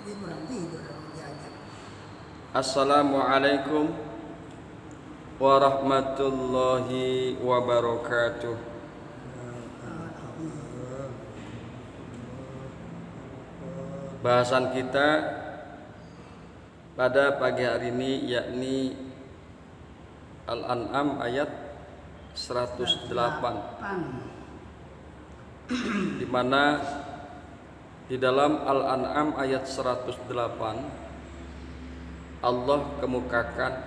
Dia kurang tidur kalau diajak. Assalamualaikum warahmatullahi wabarakatuh. Bahasan kita pada pagi hari ini yakni Al-An'am ayat 108, di mana di dalam Al-An'am ayat 108 Allah kemukakan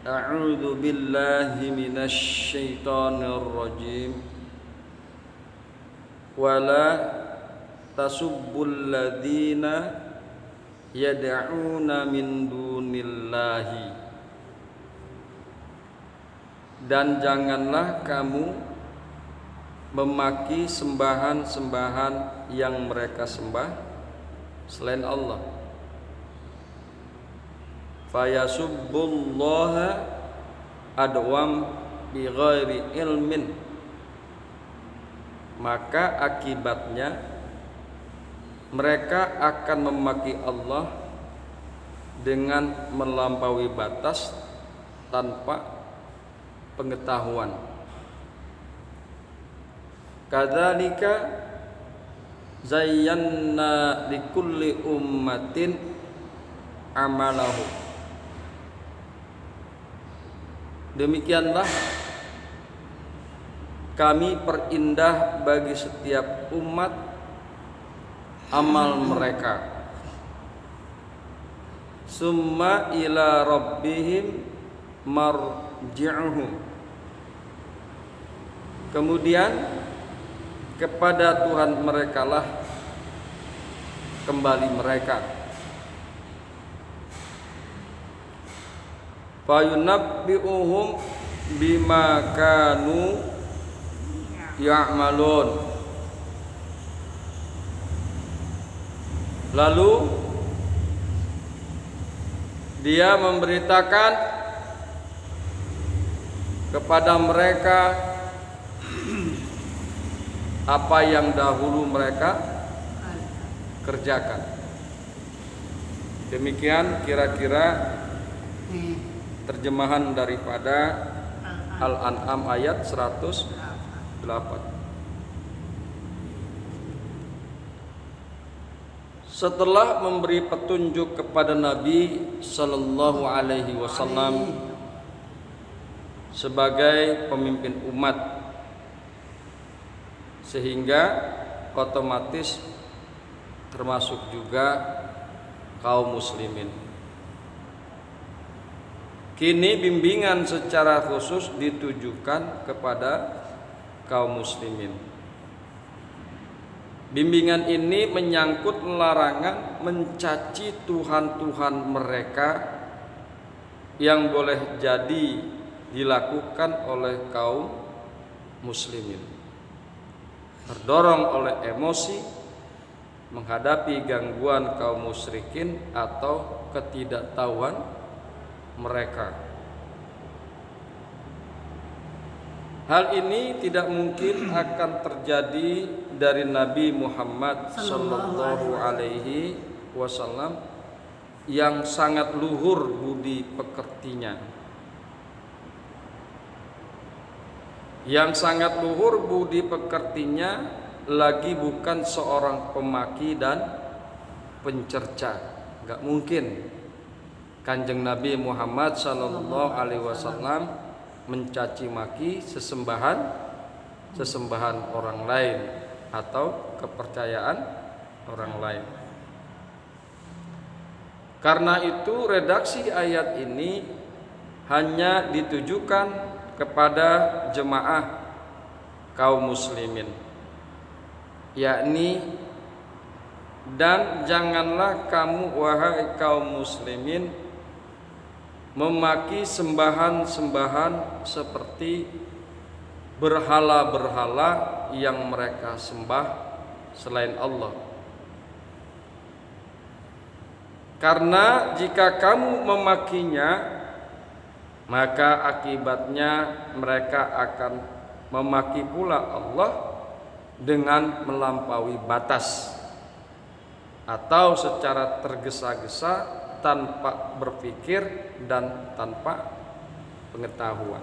A'udzu billahi minasy syaithanir rajim wala tasubbul ladzina yad'una min dunillahi, dan janganlah kamu memaki sembahan-sembahan yang mereka sembah selain Allah. Fayasubbullaha adwam bighairi ilmin, maka akibatnya mereka akan memaki Allah dengan melampaui batas tanpa pengetahuan. Kadzalika zayyana likulli ummatin amalahu. Demikianlah kami perindah bagi setiap umat amal mereka. Summa ila rabbihim marji'uhum, kemudian kepada Tuhan mereka lah kembali mereka. Fayunabbi'uhum bima kanu ya'malun, lalu dia memberitakan kepada mereka apa yang dahulu mereka kerjakan. Demikian kira-kira terjemahan daripada Al-An'am ayat 108. Setelah memberi petunjuk kepada Nabi Sallallahu Alaihi Wasallam sebagai pemimpin umat, sehingga otomatis termasuk juga kaum muslimin. Kini bimbingan secara khusus ditujukan kepada kaum muslimin. Bimbingan ini menyangkut larangan mencaci Tuhan-Tuhan mereka yang boleh jadi dilakukan oleh kaum muslimin. Terdorong oleh emosi menghadapi gangguan kaum musyrikin atau ketidaktahuan mereka. Hal ini tidak mungkin akan terjadi dari Nabi Muhammad sallallahu alaihi wasallam yang sangat luhur budi pekertinya. Yang sangat luhur budi pekertinya lagi bukan seorang pemaki dan pencerca. Gak mungkin Kanjeng Nabi Muhammad sallallahu alaihi wasallam mencaci maki sesembahan orang lain atau kepercayaan orang lain. Karena itu redaksi ayat ini hanya ditujukan kepada jemaah kaum muslimin, yakni, dan janganlah kamu wahai kaum muslimin memaki sembahan-sembahan seperti berhala-berhala yang mereka sembah selain Allah. Karena jika kamu memakinya, maka akibatnya mereka akan memaki pula Allah dengan melampaui batas. atau secara tergesa-gesa tanpa berpikir dan tanpa pengetahuan.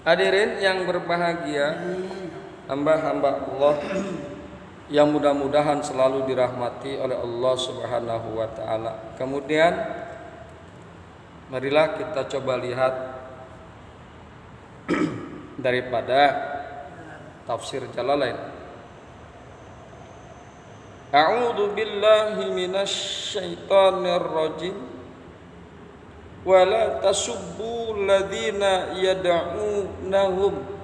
Hadirin yang berbahagia, hamba-hamba Allah yang mudah-mudahan selalu dirahmati oleh Allah Subhanahu wa taala. Kemudian marilah kita coba lihat daripada tafsir Jalalain. A'udzu billahi minasy syaithanir rajim. Wa la tasubbu alladziina yad'unahum.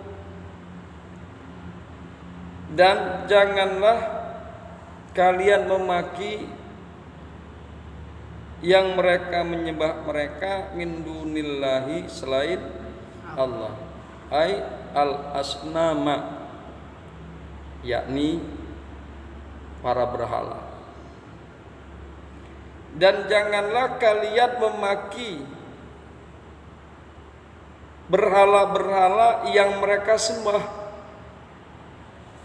Dan janganlah kalian memaki yang mereka menyembah mereka min dunillahi selain Allah, ai al-asnama, yakni para berhala. Dan janganlah kalian memaki berhala-berhala yang mereka sembah.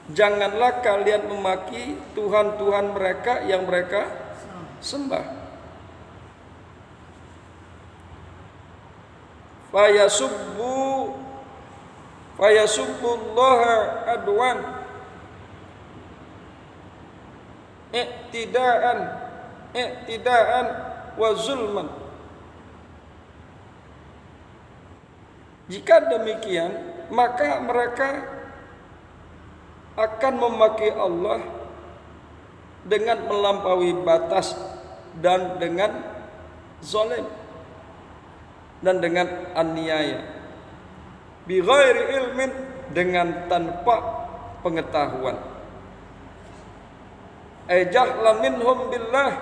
Janganlah kalian memaki Tuhan-Tuhan mereka yang mereka sembah. Fayasubbullaha adwan i'tidaan wa zulman. Jika demikian, maka mereka akan memaki Allah dengan melampaui batas dan dengan zalim dan dengan aniaya, bi ghairi ilmin, dengan tanpa pengetahuan, jahlan minhum billah,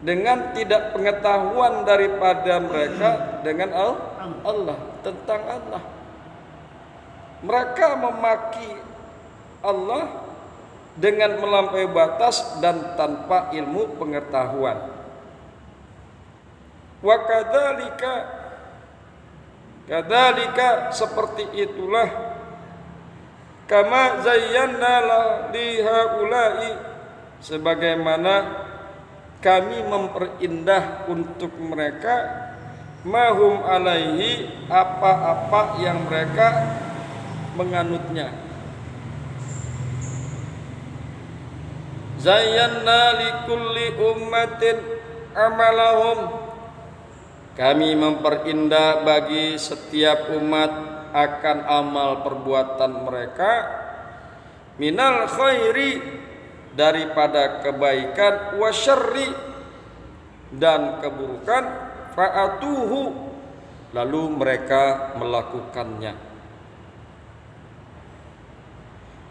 dengan tidak pengetahuan daripada mereka dengan Allah, tentang Allah. Mereka memaki Allah dengan melampaui batas dan tanpa ilmu pengetahuan. Wa kadzalika seperti itulah kama zayyana lihaula'i, sebagaimana kami memperindah untuk mereka mahum alaihi, apa-apa yang mereka menganutnya. Zayyana likulli ummatin amalahum, kami memperindah bagi setiap umat akan amal perbuatan mereka, minal khairi, daripada kebaikan, wa syarri, dan keburukan, fa'atuhu, lalu mereka melakukannya.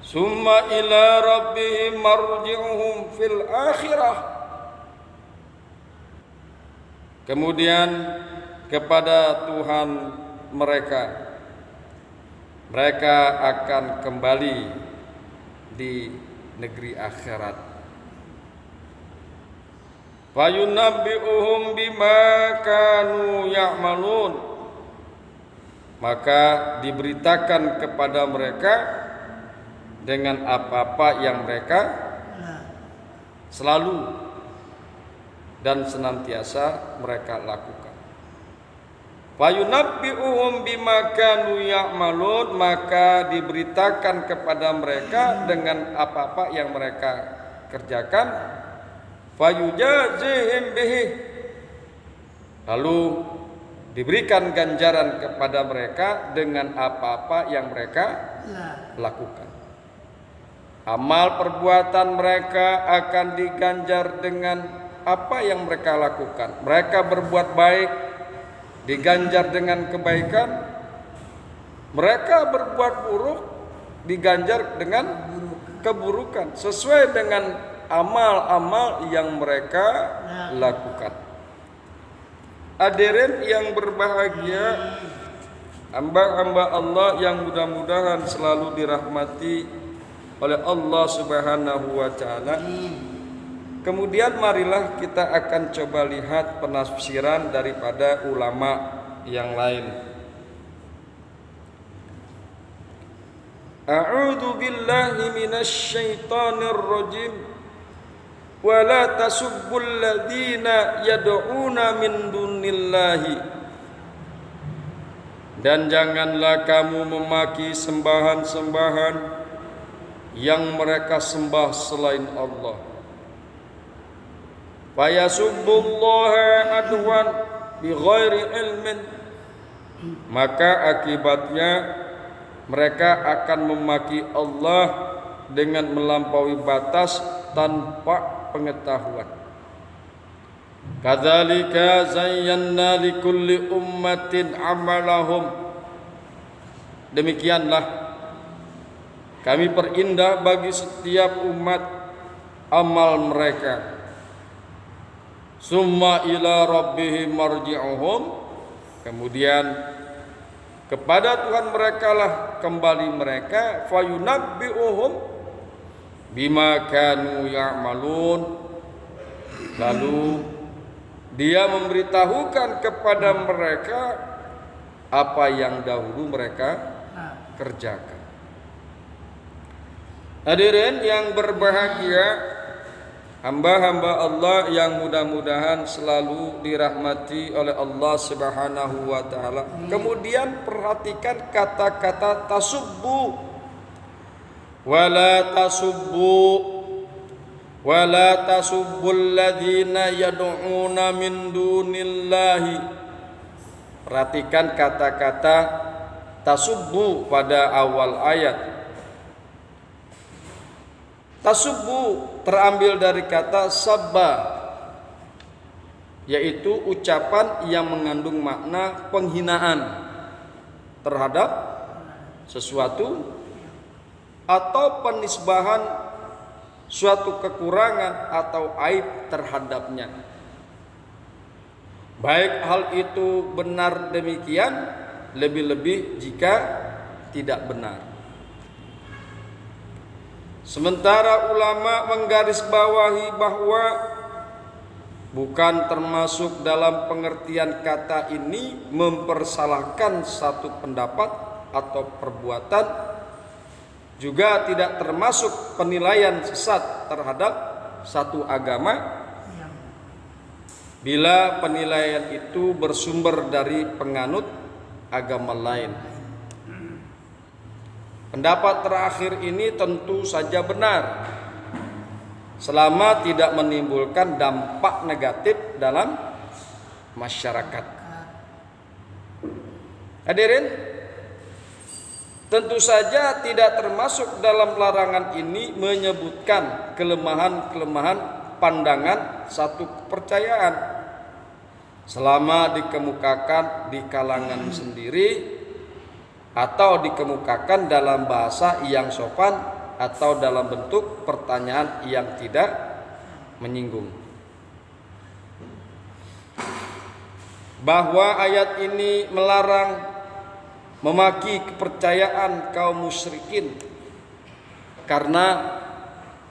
Summa ila rabbihim marji'uhum fil akhirah, kemudian kepada Tuhan mereka akan kembali di negeri akhirat. Fayunabbi'uhum bima kanu ya'malun, maka diberitakan kepada mereka dengan apa-apa yang mereka selalu dan senantiasa mereka lakukan. Fayunabbi'uhum bima kanu ya'malun, maka diberitakan kepada mereka dengan apa-apa yang mereka kerjakan. Fayujazihim bihi, lalu diberikan ganjaran kepada mereka dengan apa-apa yang mereka lakukan. Amal perbuatan mereka akan diganjar dengan apa yang mereka lakukan. Mereka berbuat baik, diganjar dengan kebaikan. Mereka berbuat buruk, diganjar dengan keburukan, sesuai dengan amal-amal yang mereka lakukan. Hadirin yang berbahagia, hamba-hamba Allah yang mudah-mudahan selalu dirahmati oleh Allah Subhanahu wa taala. Kemudian marilah kita akan coba lihat penafsiran daripada ulama yang lain. A'udzu billahi minasy syaithanir rajim. Wa la tasubbul ladzina yad'una min dunillahi. Dan janganlah kamu memaki sembahan-sembahan yang mereka sembah selain Allah. Fayasubbullaha adwan bighairi ilmin. Maka akibatnya mereka akan memaki Allah dengan melampaui batas tanpa pengetahuan. Kadzalika zayyana likulli ummatin amalahum. Demikianlah kami perindah bagi setiap umat amal mereka. Summa ila rabbihim marji'uhum. Kemudian kepada Tuhan mereka lah kembali mereka. Fayunabbi'uhum bima kanu ya'malun. Lalu Dia memberitahukan kepada mereka apa yang dahulu mereka kerjakan. Hadirin yang berbahagia, hamba-hamba Allah yang mudah-mudahan selalu dirahmati oleh Allah Subhanahu wa taala. Kemudian perhatikan kata-kata tasubbu. Wala tasubbu wala tasubbul ladzina yad'una min dunillahi. Perhatikan kata-kata tasubbu pada awal ayat. Tasubbu terambil dari kata sabba, yaitu ucapan yang mengandung makna penghinaan terhadap sesuatu atau penisbahan suatu kekurangan atau aib terhadapnya. Baik hal itu benar demikian, lebih-lebih jika tidak benar. Sementara ulama menggarisbawahi bahwa bukan termasuk dalam pengertian kata ini mempersalahkan satu pendapat atau perbuatan, juga tidak termasuk penilaian sesat terhadap satu agama bila penilaian itu bersumber dari penganut agama lain. Pendapat terakhir ini tentu saja benar selama tidak menimbulkan dampak negatif dalam masyarakat. Hadirin, tentu saja tidak termasuk dalam larangan ini menyebutkan kelemahan-kelemahan pandangan satu kepercayaan selama dikemukakan di kalangan sendiri atau dikemukakan dalam bahasa yang sopan atau dalam bentuk pertanyaan yang tidak menyinggung. Bahwa ayat ini melarang memaki kepercayaan kaum musyrikin karena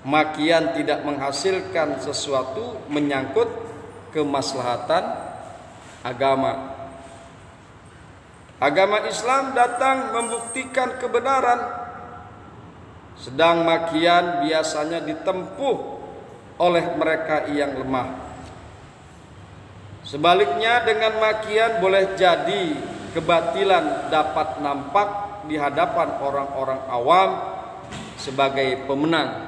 makian tidak menghasilkan sesuatu menyangkut kemaslahatan agama. Agama Islam datang membuktikan kebenaran, sedang makian biasanya ditempuh oleh mereka yang lemah. Sebaliknya, dengan makian boleh jadi kebatilan dapat nampak di hadapan orang-orang awam sebagai pemenang.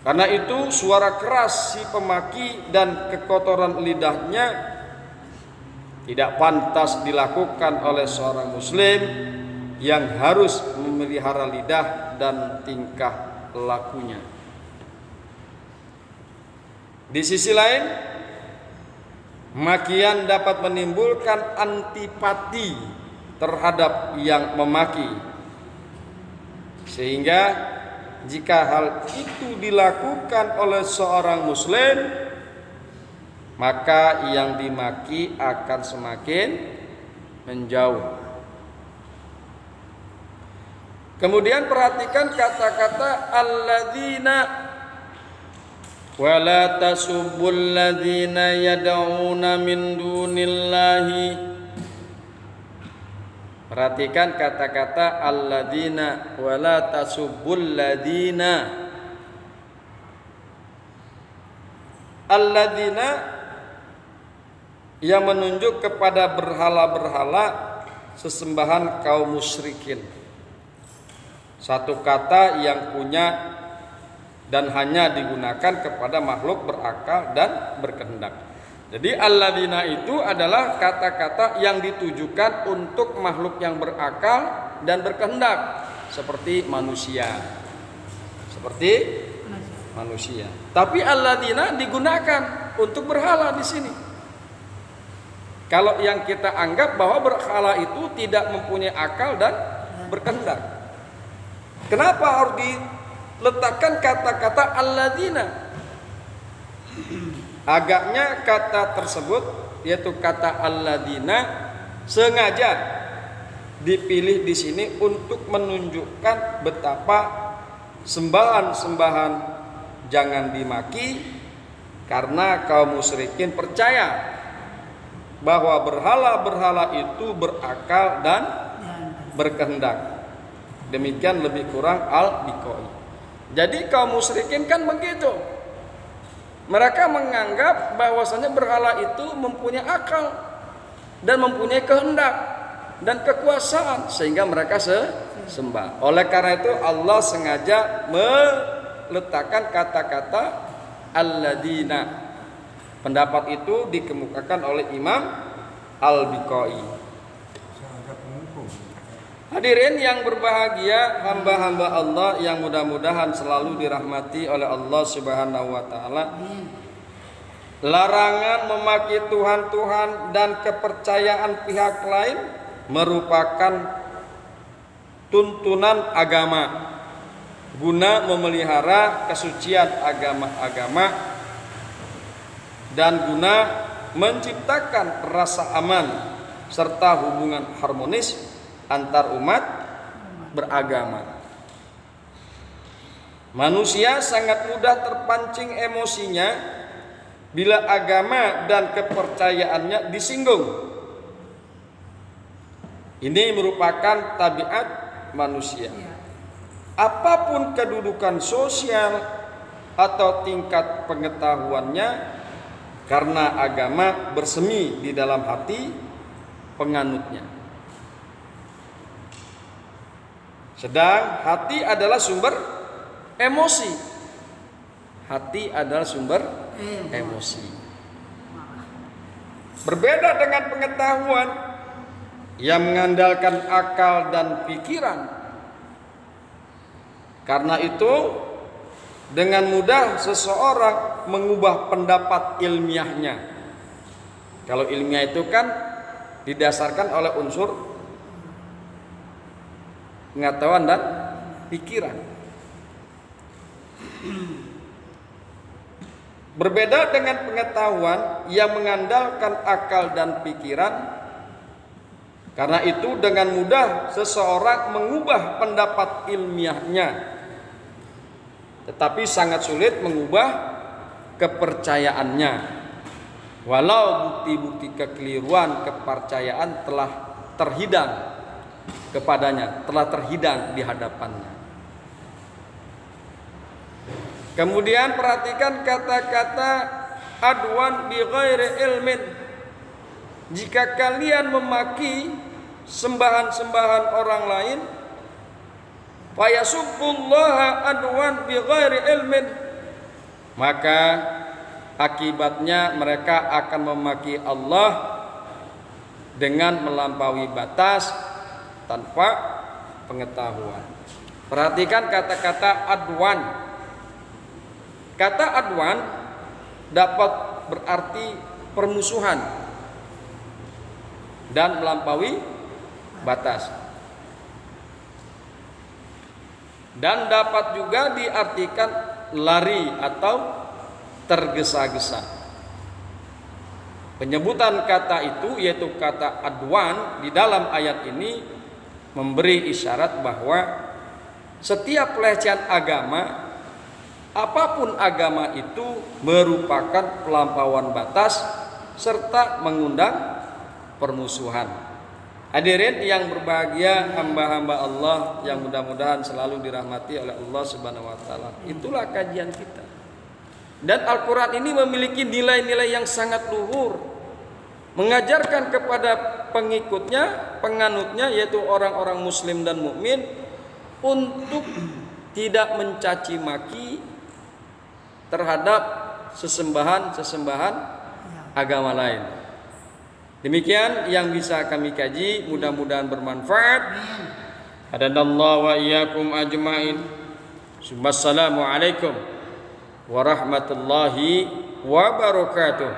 Karena itu suara keras si pemaki dan kekotoran lidahnya tidak pantas dilakukan oleh seorang muslim yang harus memelihara lidah dan tingkah lakunya. Di sisi lain, makian dapat menimbulkan antipati terhadap yang memaki, sehingga jika hal itu dilakukan oleh seorang muslim, maka yang dimaki akan semakin menjauh. Kemudian perhatikan kata-kata alladzina. Wala tasubbul ladzina yad'una min dunillahi. Perhatikan kata-kata alladzina wala tasubbul ladzina. Alladzina yang menunjuk kepada berhala-berhala sesembahan kaum musyrikin. Satu kata yang punya dan hanya digunakan kepada makhluk berakal dan berkehendak. Jadi alladzina itu adalah kata-kata yang ditujukan untuk makhluk yang berakal dan berkehendak, seperti manusia. Seperti manusia. Tapi alladzina digunakan untuk berhala di sini. Kalau yang kita anggap bahwa berhala itu tidak mempunyai akal dan berkehendak. Kenapa harus diletakkan kata-kata alladzina? Agaknya kata tersebut, yaitu kata alladzina, sengaja dipilih di sini untuk menunjukkan betapa sembahan-sembahan jangan dimaki, karena kaum musyrikin percaya bahwa berhala-berhala itu berakal dan berkehendak. Demikian lebih kurang Al-Biqai. Jadi kaum musyrikin kan begitu. Mereka menganggap bahwasanya berhala itu mempunyai akal dan mempunyai kehendak dan kekuasaan, sehingga mereka sembah. Oleh karena itu Allah sengaja meletakkan kata-kata alladzina. Pendapat itu dikemukakan oleh Imam Al-Biqai. Hadirin yang berbahagia, hamba-hamba Allah yang mudah-mudahan selalu dirahmati oleh Allah Subhanahu wa taala. Larangan memaki Tuhan-Tuhan dan kepercayaan pihak lain merupakan tuntunan agama guna memelihara kesucian agama-agama dan guna menciptakan rasa aman serta hubungan harmonis antar umat beragama. Manusia sangat mudah terpancing emosinya bila agama dan kepercayaannya disinggung. Ini merupakan tabiat manusia. Apapun kedudukan sosial atau tingkat pengetahuannya, karena agama bersemi di dalam hati penganutnya. Sedang hati adalah sumber emosi. Hati adalah sumber emosi. Berbeda dengan pengetahuan yang mengandalkan akal dan pikiran. Karena itu dengan mudah seseorang mengubah pendapat ilmiahnya. Kalau ilmiah itu kan didasarkan oleh unsur pengetahuan dan pikiran. Berbeda dengan pengetahuan yang mengandalkan akal dan pikiran. Karena itu dengan mudah seseorang mengubah pendapat ilmiahnya, tetapi sangat sulit mengubah kepercayaannya. Walau bukti-bukti kekeliruan kepercayaan telah terhidang kepadanya, telah terhidang di hadapannya. Kemudian perhatikan kata-kata adwan bi ghairi ilmin. Jika kalian memaki sembahan-sembahan orang lain, fayasubbullaha adwan bi ghairi ilmin, maka akibatnya mereka akan memaki Allah dengan melampaui batas tanpa pengetahuan. Perhatikan kata-kata adwan. Kata adwan dapat berarti permusuhan dan melampaui batas, dan dapat juga diartikan lari atau tergesa-gesa. Penyebutan kata itu, yaitu kata adwan, di dalam ayat ini memberi isyarat bahwa setiap pelecehan agama, apapun agama itu, merupakan pelampauan batas serta mengundang permusuhan. Hadirin yang berbahagia, hamba-hamba Allah yang mudah-mudahan selalu dirahmati oleh Allah Subhanahu wa taala. Itulah kajian kita. Dan Al-Qur'an ini memiliki nilai-nilai yang sangat luhur. Mengajarkan kepada pengikutnya, penganutnya yaitu orang-orang muslim dan mukmin untuk tidak mencaci maki terhadap sesembahan agama lain. Demikian yang bisa kami kaji, mudah-mudahan bermanfaat. Hadanallahu wa iyyakum ajmain. Wassalamu alaikum warahmatullahi wabarakatuh.